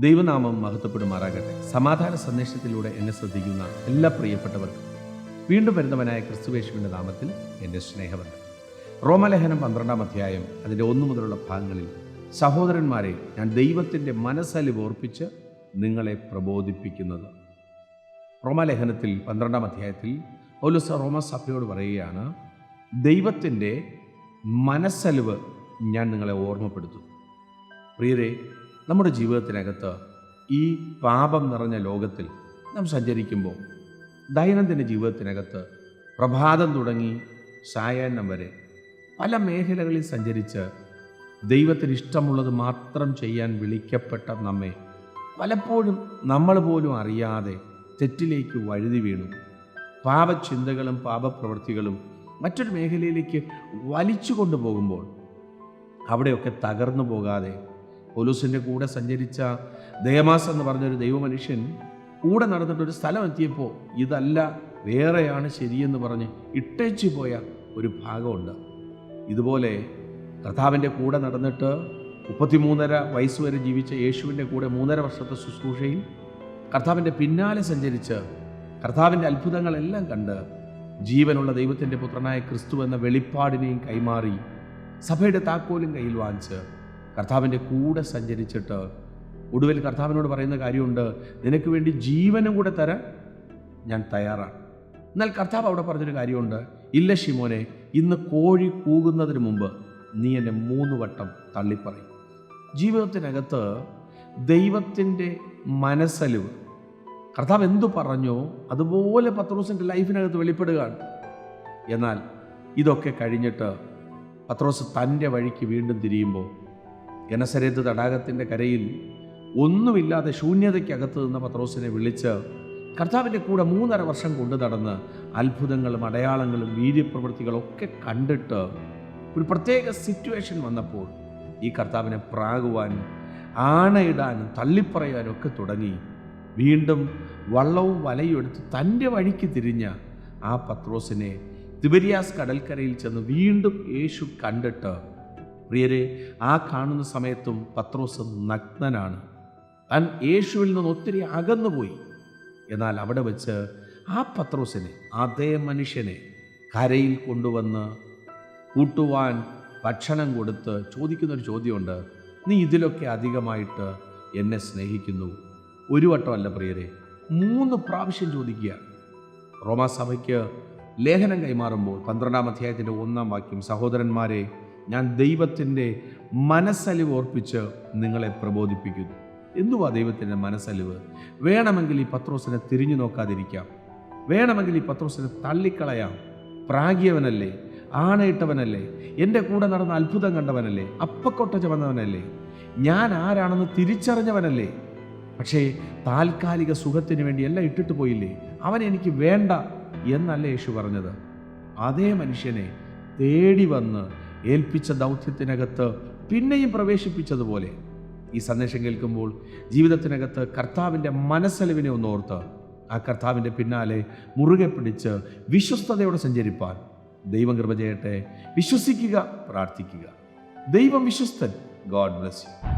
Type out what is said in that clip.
ദൈവനാമം മഹത്വപ്പെടുമാറാകട്ടെ. സമാധാന സന്ദേശത്തിലൂടെ എന്നെ ശ്രദ്ധിക്കുന്ന എല്ലാ പ്രിയപ്പെട്ടവർക്കും വീണ്ടും വരുന്നവനായ ക്രിസ്തുയേശുവിൻ്റെ നാമത്തിൽ എൻ്റെ സ്നേഹമുണ്ട്. റോമലേഖനം 12-ാം അധ്യായം അതിൻ്റെ 1 മുതലുള്ള ഭാഗങ്ങളിൽ, സഹോദരന്മാരെ, ഞാൻ ദൈവത്തിൻ്റെ മനസ്സലിവ് ഓർപ്പിച്ച് നിങ്ങളെ പ്രബോധിപ്പിക്കുന്നത്. റോമലേഖനത്തിൽ 12-ാം അധ്യായത്തിൽ പൗലോസ് റോമസഭയോട് പറയുകയാണ്, ദൈവത്തിൻ്റെ മനസ്സലിവ് ഞാൻ നിങ്ങളെ ഓർമ്മപ്പെടുത്തുന്നു. പ്രിയരെ, നമ്മുടെ ജീവിതത്തിനകത്ത് ഈ പാപം നിറഞ്ഞ ലോകത്തിൽ നാം സഞ്ചരിക്കുമ്പോൾ ദൈനംദിന ജീവിതത്തിനകത്ത് പ്രഭാതം തുടങ്ങി സായാഹ്നം വരെ പല മേഖലകളിൽ സഞ്ചരിച്ച് ദൈവത്തിന് ഇഷ്ടമുള്ളത് മാത്രം ചെയ്യാൻ വിളിക്കപ്പെട്ട നമ്മെ പലപ്പോഴും നമ്മൾ പോലും അറിയാതെ തെറ്റിലേക്ക് വഴുതി വീണു പാപചിന്തകളും പാപപ്രവൃത്തികളും മറ്റൊരു മേഖലയിലേക്ക് വലിച്ചു കൊണ്ടുപോകുമ്പോൾ അവിടെയൊക്കെ തകർന്നു പോകാതെ പൗലോസിൻ്റെ കൂടെ സഞ്ചരിച്ച ദേമാസ് എന്ന് പറഞ്ഞൊരു ദൈവമനുഷ്യൻ കൂടെ നടന്നിട്ടൊരു സ്ഥലം എത്തിയപ്പോൾ ഇതല്ല വേറെയാണ് ശരിയെന്ന് പറഞ്ഞ് ഇട്ടേച്ചു പോയ ഒരു ഭാഗമുണ്ട്. ഇതുപോലെ കർത്താവിൻ്റെ കൂടെ നടന്നിട്ട് 33.5 വയസ്സ് വരെ ജീവിച്ച യേശുവിൻ്റെ കൂടെ 3.5 വർഷത്തെ ശുശ്രൂഷയിൽ കർത്താവിൻ്റെ പിന്നാലെ സഞ്ചരിച്ച് കർത്താവിൻ്റെ അത്ഭുതങ്ങളെല്ലാം കണ്ട് ജീവനുള്ള ദൈവത്തിൻ്റെ പുത്രനായ ക്രിസ്തു എന്ന വെളിപ്പാടിനെയും കൈമാറി സഭയുടെ താക്കോലും കയ്യിൽ വാങ്ങിച്ച് കർത്താവിൻ്റെ കൂടെ സഞ്ചരിച്ചിട്ട് ഒടുവിൽ കർത്താവിനോട് പറയുന്ന കാര്യമുണ്ട്, നിനക്ക് വേണ്ടി ജീവനും കൂടെ തരാൻ ഞാൻ തയ്യാറാണ്. എന്നാൽ കർത്താവ് അവിടെ പറഞ്ഞൊരു കാര്യമുണ്ട്, ഇല്ല ശിമോനെ, ഇന്ന് കോഴി കൂകുന്നതിന് മുമ്പ് നീ എന്നെ 3 വട്ടം തള്ളിപ്പറയും. ജീവിതത്തിനകത്ത് ദൈവത്തിൻ്റെ മനസ്സലിവ്, കർത്താവ് എന്തു പറഞ്ഞോ അതുപോലെ പത്രോസിൻ്റെ ലൈഫിനകത്ത് വെളിപ്പെടുകയാണ്. എന്നാൽ ഇതൊക്കെ കഴിഞ്ഞിട്ട് പത്രോസ് തൻ്റെ വഴിക്ക് വീണ്ടും തിരിയുമ്പോൾ ഗനസരത്ത് തടാകത്തിൻ്റെ കരയിൽ ഒന്നുമില്ലാതെ ശൂന്യതയ്ക്കകത്ത് നിന്ന പത്രോസിനെ വിളിച്ച് കർത്താവിൻ്റെ കൂടെ 3.5 വർഷം കൊണ്ട് നടന്ന് അത്ഭുതങ്ങളും അടയാളങ്ങളും വീര്യപ്രവൃത്തികളൊക്കെ കണ്ടിട്ട് ഒരു പ്രത്യേക സിറ്റുവേഷൻ വന്നപ്പോൾ ഈ കർത്താവിനെ പ്രാകുവാനും ആണയിടാനും തള്ളിപ്പറയാനും ഒക്കെ തുടങ്ങി. വീണ്ടും വള്ളവും വലയും എടുത്ത് തൻ്റെ വഴിക്ക് തിരിഞ്ഞ ആ പത്രോസിനെ തിബരിയാസ് കടൽക്കരയിൽ ചെന്ന് വീണ്ടും യേശു കണ്ടിട്ട്, പ്രിയരെ, ആ കാണുന്ന സമയത്തും പത്രോസ് നഗ്നനാണ്. താൻ യേശുവിൽ നിന്ന് ഒത്തിരി അകന്നുപോയി. എന്നാൽ അവിടെ വെച്ച് ആ പത്രോസിനെ, അതേ മനുഷ്യനെ കരയിൽ കൊണ്ടുവന്ന് കൂട്ടുവാൻ ഭക്ഷണം കൊടുത്ത് ചോദിക്കുന്നൊരു ചോദ്യമുണ്ട്, നീ ഇതിലൊക്കെ അധികമായിട്ട് എന്നെ സ്നേഹിക്കുന്നു? 1 വട്ടമല്ല പ്രിയരെ, 3 പ്രാവശ്യം ചോദിക്കുക. റോമാസഭയ്ക്ക് ലേഖനം കൈമാറുമ്പോൾ 12-ാം അധ്യായത്തിൻ്റെ 1-ാം വാക്യം, സഹോദരന്മാരെ, ഞാൻ ദൈവത്തിൻ്റെ മനസ്സലിവ് ഓർപ്പിച്ച് നിങ്ങളെ പ്രബോധിപ്പിക്കുന്നു. എന്തുവാ ദൈവത്തിൻ്റെ മനസ്സലിവ്? വേണമെങ്കിൽ ഈ പത്രോസിനെ തിരിഞ്ഞു നോക്കാതിരിക്കാം, വേണമെങ്കിൽ ഈ പത്രോസിനെ തള്ളിക്കളയാം. പ്രാഗിയവനല്ലേ, ആണയിട്ടവനല്ലേ, എൻ്റെ കൂടെ നടന്ന അത്ഭുതം കണ്ടവനല്ലേ, അപ്പക്കൊട്ട ചുമന്നവനല്ലേ, ഞാൻ ആരാണെന്ന് തിരിച്ചറിഞ്ഞവനല്ലേ. പക്ഷേ താൽക്കാലിക സുഖത്തിന് വേണ്ടി എല്ലാം ഇട്ടിട്ട് പോയില്ലേ, അവൻ എനിക്ക് വേണ്ട എന്നല്ല യേശു പറഞ്ഞത്. അതേ മനുഷ്യനെ തേടി വന്ന് ഏൽപ്പിച്ച ദൗത്യത്തിനകത്ത് പിന്നെയും പ്രവേശിപ്പിച്ചതുപോലെ ഈ സന്ദേശം കേൾക്കുമ്പോൾ ജീവിതത്തിനകത്ത് കർത്താവിൻ്റെ മനസ്സലിവിനെ ഒന്നോർത്ത് ആ കർത്താവിൻ്റെ പിന്നാലെ മുറുകെ പിടിച്ച് വിശ്വസ്തയോടെ സഞ്ചരിപ്പാൻ ദൈവം കൃപ ചെയ്യട്ടെ. വിശ്വസിക്കുക, പ്രാർത്ഥിക്കുക. ദൈവം വിശ്വസ്തൻ. God bless U.